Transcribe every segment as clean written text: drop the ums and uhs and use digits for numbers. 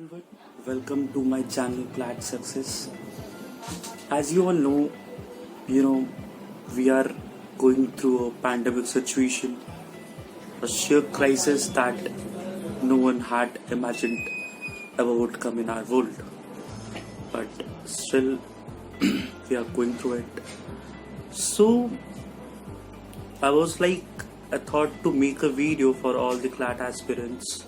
everyone, welcome to my channel Glad Success. As you all know, we are going through a pandemic situation, a sheer crisis that no one had imagined ever would come in our world. But still, we are going through it. So, I thought to make a video for all the CLAT aspirants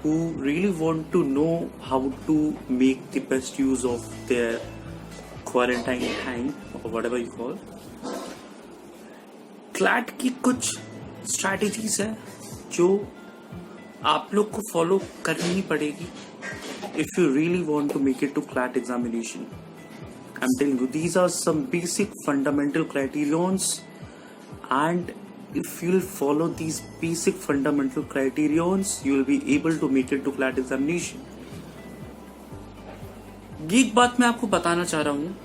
who really want to know how to make the best use of their quarantine time or whatever you call. CLAT की कुछ strategies है जो आप लोग को follow करनी पड़ेगी if you really want to make it to CLAT examination. I'm telling you, these are some basic fundamental criterions, and if you'll follow these basic fundamental criterions, you will be able to make it to CLAT examination. ये एक बात मैं आपको बताना चाह रहा हूँ,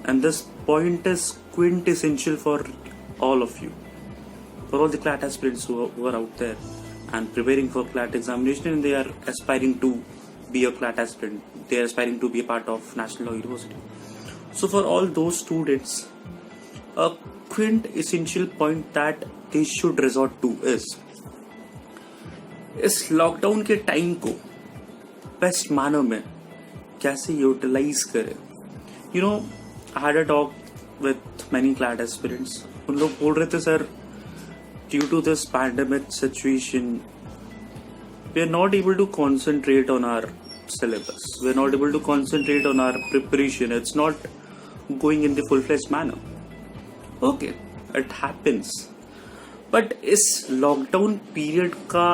and this point is quintessential for all of you, for all the CLAT aspirants who are out there and preparing for CLAT examination, and they are aspiring to be a CLAT aspirant. They are aspiring to be a part of National Law University. So for all those students, a quintessential point that they should resort to is इस lockdown के time को best manner में कैसे utilise करें. I had a talk with many CLAT aspirants. उन लोग बोल रहे थे, sir, due to this pandemic situation, we are not able to concentrate on our syllabus. We are not able to concentrate on our preparation. It's not going in the full-fledged manner. Okay, it happens. But इस lockdown period का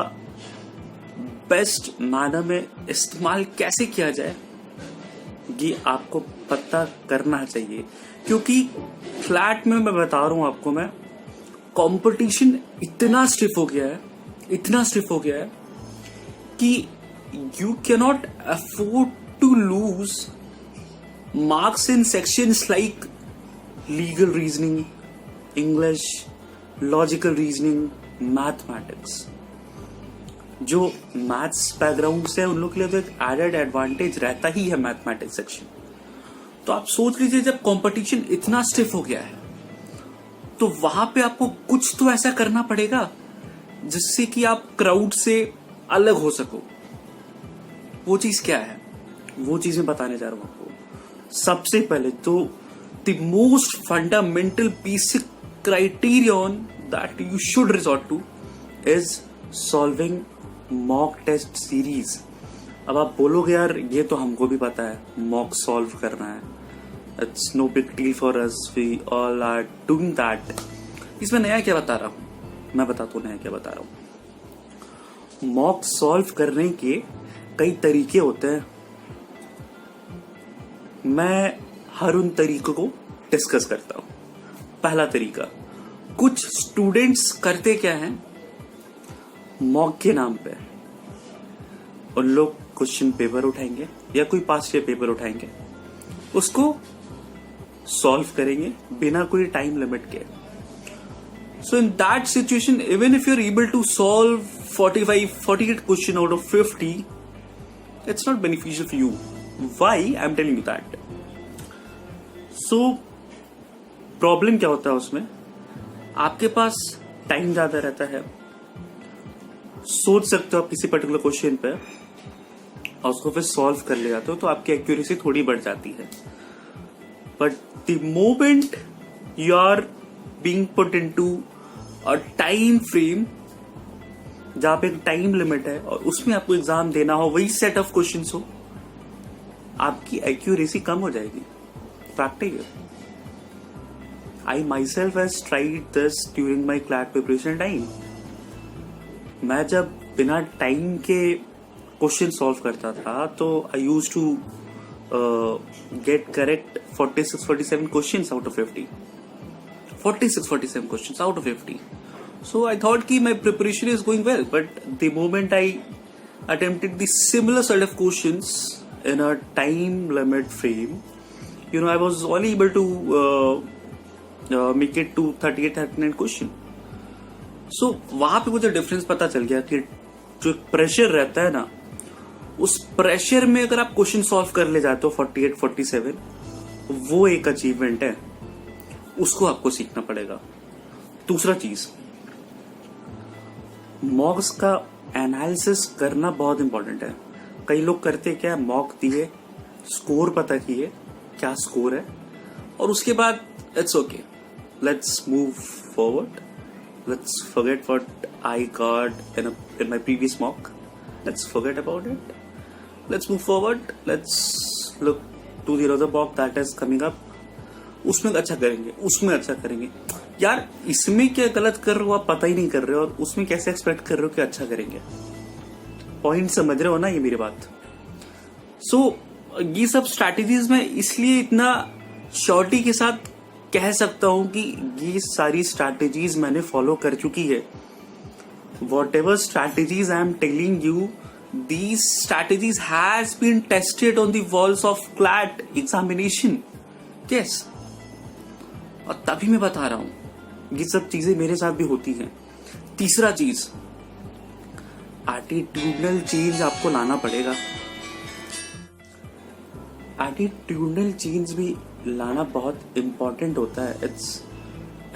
best manner में इस्तेमाल कैसे किया जाए, ये आपको पता करना चाहिए. क्योंकि फ्लैट में मैं बता रहा हूं आपको, मैं कंपटीशन इतना स्टिफ हो गया है कि you cannot afford to lose marks in sections like legal reasoning, English, logical reasoning, mathematics. जो मैथ्स बैकग्राउंड से उन लोग के लिए तो एक एडेड एडवांटेज रहता ही है मैथमेटिक्स सेक्शन. तो आप सोच लीजिए, जब कंपटीशन इतना स्टिफ हो गया है तो वहां पे आपको कुछ तो ऐसा करना पड़ेगा जिससे कि आप क्राउड से अलग हो सको. वो चीज क्या है, वो चीज मैं बताने जा रहा हूं आपको. सबसे पहले तो the most fundamental basic criterion that you should resort to is solving mock test series. अब आप बोलोगे, यार ये तो हमको भी पता है, मॉक सॉल्व करना है, it's no big deal for us, we all are doing that. इसमें नया क्या बता रहा हूं, मैं बताता हूं नया क्या बता रहा हूं. मॉक सॉल्व करने के कई तरीके होते हैं. मैं हर उन तरीकों को डिस्कस करता हूं. पहला तरीका, कुछ स्टूडेंट्स करते क्या हैं, मॉक के नाम पे उन लोग क्वेश्चन पेपर उठाएंगे या कोई पास्ट ईयर पेपर उठाएंगे, उसको सॉल्व करेंगे बिना कोई टाइम लिमिट के. So in that situation, even if you are able to solve 48 question out of 50, it's not beneficial for you. Why? I'm telling you that. So, problem क्या होता है उसमें, आपके पास टाइम ज्यादा रहता है, सोच सकते हो आप किसी पर्टिकुलर क्वेश्चन पे और उसको फिर सॉल्व कर ले जाते हो, तो आपकी एक्यूरेसी थोड़ी बढ़ जाती है. But the moment you are being put into a time frame जहां पे एक टाइम लिमिट है और उसमें आपको एग्जाम देना हो, वही सेट ऑफ क्वेश्चंस हो, आपकी एक्यूरेसी कम हो जाएगी. Practical. I my self has tried this during my CLAT preparation time. मैं जब बिना टाइम के क्वेश्चन सॉल्व करता था तो I used to get correct 46-47 questions out of 50. 46-47 questions out of 50. So I thought कि my preparation is going well, but the moment I attempted the similar set of questions in a time limit frame, I was only able to make it to 38-39 question. So वहां पे मुझे difference पता चल गया कि जो pressure रहता है ना, उस प्रेशर में अगर आप क्वेश्चन सॉल्व कर ले जाते हो 48, 47, वो एक अचीवमेंट है, उसको आपको सीखना पड़ेगा। दूसरा चीज, मॉक्स का एनालिसिस करना बहुत इंपॉर्टेंट है। कई लोग करते क्या, मॉक दिए, स्कोर पता किए क्या स्कोर है, और उसके बाद it's okay, let's move forward, let's forget what I got in my previous mock, let's forget about it, let's move forward, let's look to the other mock that is coming up, उसमें अच्छा करेंगे, उसमें अच्छा करेंगे। यार इसमें क्या गलत कर रहे हो आप पता ही नहीं कर रहे हो, और उसमें कैसे एक्सपेक्ट कर रहे हो कि अच्छा करेंगे। पॉइंट समझ रहे हो ना ये मेरी बात। ये सब स्ट्रैटेजीज में इसलिए इतना श्योरिटी के साथ कह सकता हूं कि ये सारी स्ट्रैटेजीज मैंने फॉलो कर चुकी है। What ever strategies I am telling you, these strategies has been tested on the walls of CLAT examination. Yes. और तभी मैं बता रहा हूं ये सब चीजें मेरे साथ भी होती हैं। तीसरा चीज, एटीट्यूडनल चेंज आपको लाना पड़ेगा। एटीट्यूडनल चेंज भी लाना बहुत इंपॉर्टेंट होता है। It's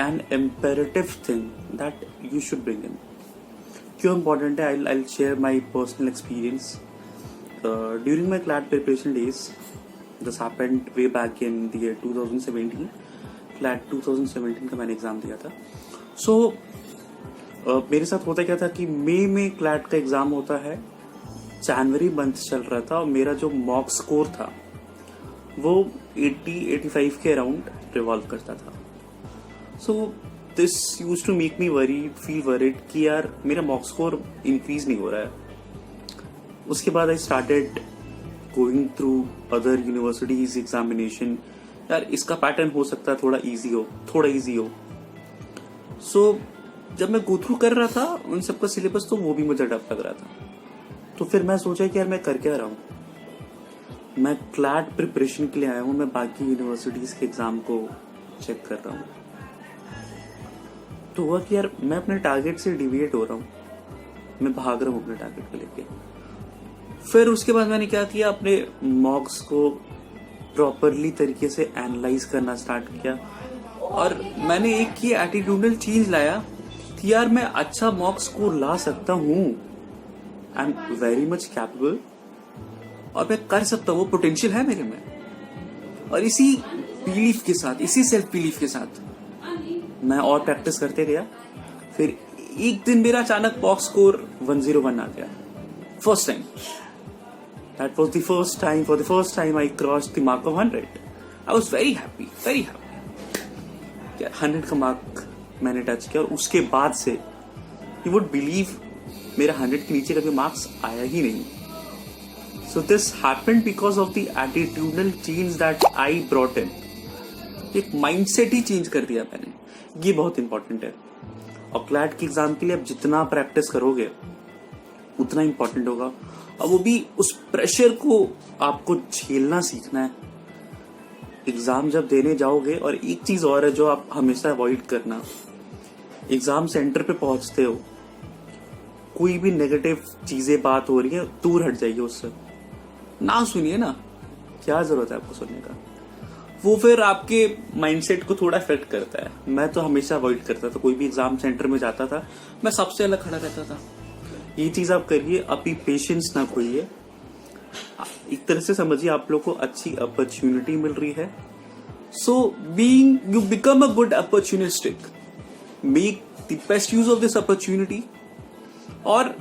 an imperative thing that you should bring in. क्यों इम्पॉर्टेंट है? I'll share my personal experience. During my CLAT preparation days, this happened way back in the year 2017. CLAT 2017 का मैंने exam दिया था। मेरे साथ होता क्या था कि मई में CLAT का एग्जाम होता है, जनवरी मंथ चल रहा था, और मेरा जो मॉक स्कोर था वो 80-85 के अराउंड रिवॉल्व करता था। This use to make me feel worried कि यार मेरा मॉक स्कोर इंक्रीज नहीं हो रहा है। उसके बाद I started going through other universities examination, यार इसका पैटर्न हो सकता है थोड़ा इजी हो। जब मैं गो थ्रू कर रहा था उन सबका सिलेबस, तो वो भी मुझे डर लग रहा था। तो फिर मैं सोचा कि यार मैं कर क्या रहा हूँ, मैं CLAT प्रिपरेशन के लिए आया हूँ, मैं बाकी यूनिवर्सिटीज के एग्जाम को चेक कर रहा हूँ। तो हुआ कि यार मैं अपने टारगेट से डिविएट हो रहा हूँ, मैं भाग रहा हूँ अपने टारगेट को लेके। फिर उसके बाद मैंने क्या किया, अपने मॉक्स को प्रॉपरली तरीके से एनालाइज करना स्टार्ट किया, और मैंने एक ये एटीट्यूडनल चेंज लाया कि यार मैं अच्छा मॉक स्कोर ला सकता हूँ, I am very much capable, और मैं कर सकता हूँ, वो पोटेंशियल है मेरे में। और इसी बिलीफ के साथ, इसी सेल्फ बिलीफ के साथ मैं और प्रैक्टिस करते गया। फिर एक दिन मेरा अचानक मॉक स्कोर 101 आ गया, first time. That was the first time, for the first time I crossed the mark of 100। I was very happy. 100 का मार्क मैंने टच किया, और उसके बाद से यू वुड बिलीव मेरा 100 के नीचे कभी मार्क्स आया ही नहीं। So this happened because of the attitudinal change that I brought in. एक माइंडसेट ही चेंज कर दिया मैंने, ये बहुत इंपॉर्टेंट है। और CLAT के एग्जाम के लिए आप जितना प्रैक्टिस करोगे उतना इंपॉर्टेंट होगा, और वो भी उस प्रेशर को आपको झेलना सीखना है एग्जाम जब देने जाओगे। और एक चीज और है जो आप हमेशा अवॉइड करना, एग्जाम सेंटर पे पहुंचते हो, कोई भी नेगेटिव चीजें बात हो रही है, दूर हट जाइए उससे, ना सुनिए ना, क्या जरूरत है आपको सुनने का। वो फिर आपके माइंडसेट को थोड़ा इफेक्ट करता है। मैं तो हमेशा अवॉइड करता था, कोई भी एग्जाम सेंटर में जाता था मैं सबसे अलग खड़ा रहता था। ये चीज आप करिए, अपनी पेशेंस ना खोइए। एक तरह से समझिए आप लोग को अच्छी अपॉर्चुनिटी मिल रही है। You become a good opportunistic, make the best use of this opportunity, और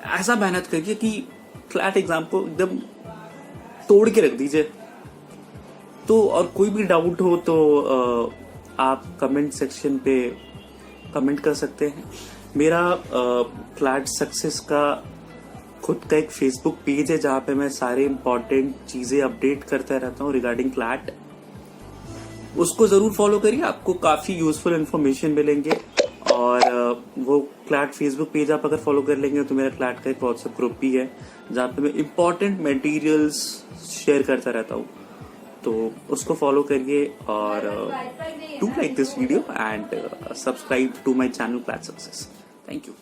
ऐसा मेहनत करिए कि CLAT एग्जाम को एकदम तोड़ के रख दीजिए। तो और कोई भी डाउट हो तो आप कमेंट सेक्शन पे कमेंट कर सकते हैं। मेरा CLAT सक्सेस का खुद का एक फेसबुक पेज है जहाँ पे मैं सारे इंपॉर्टेंट चीजें अपडेट करता रहता हूँ रिगार्डिंग CLAT। उसको जरूर फॉलो करिए, आपको काफी यूजफुल इन्फॉर्मेशन मिलेंगे। और वो CLAT फेसबुक पेज आप अगर फॉलो कर लेंगे तो मेरा CLAT का एक व्हाट्सएप ग्रुप भी है जहाँ पे मैं इंपॉर्टेंट मटेरियल्स शेयर करता रहता हूँ। तो उसको फॉलो करिए, और do like this video and subscribe to my channel CLAT success. Thank you.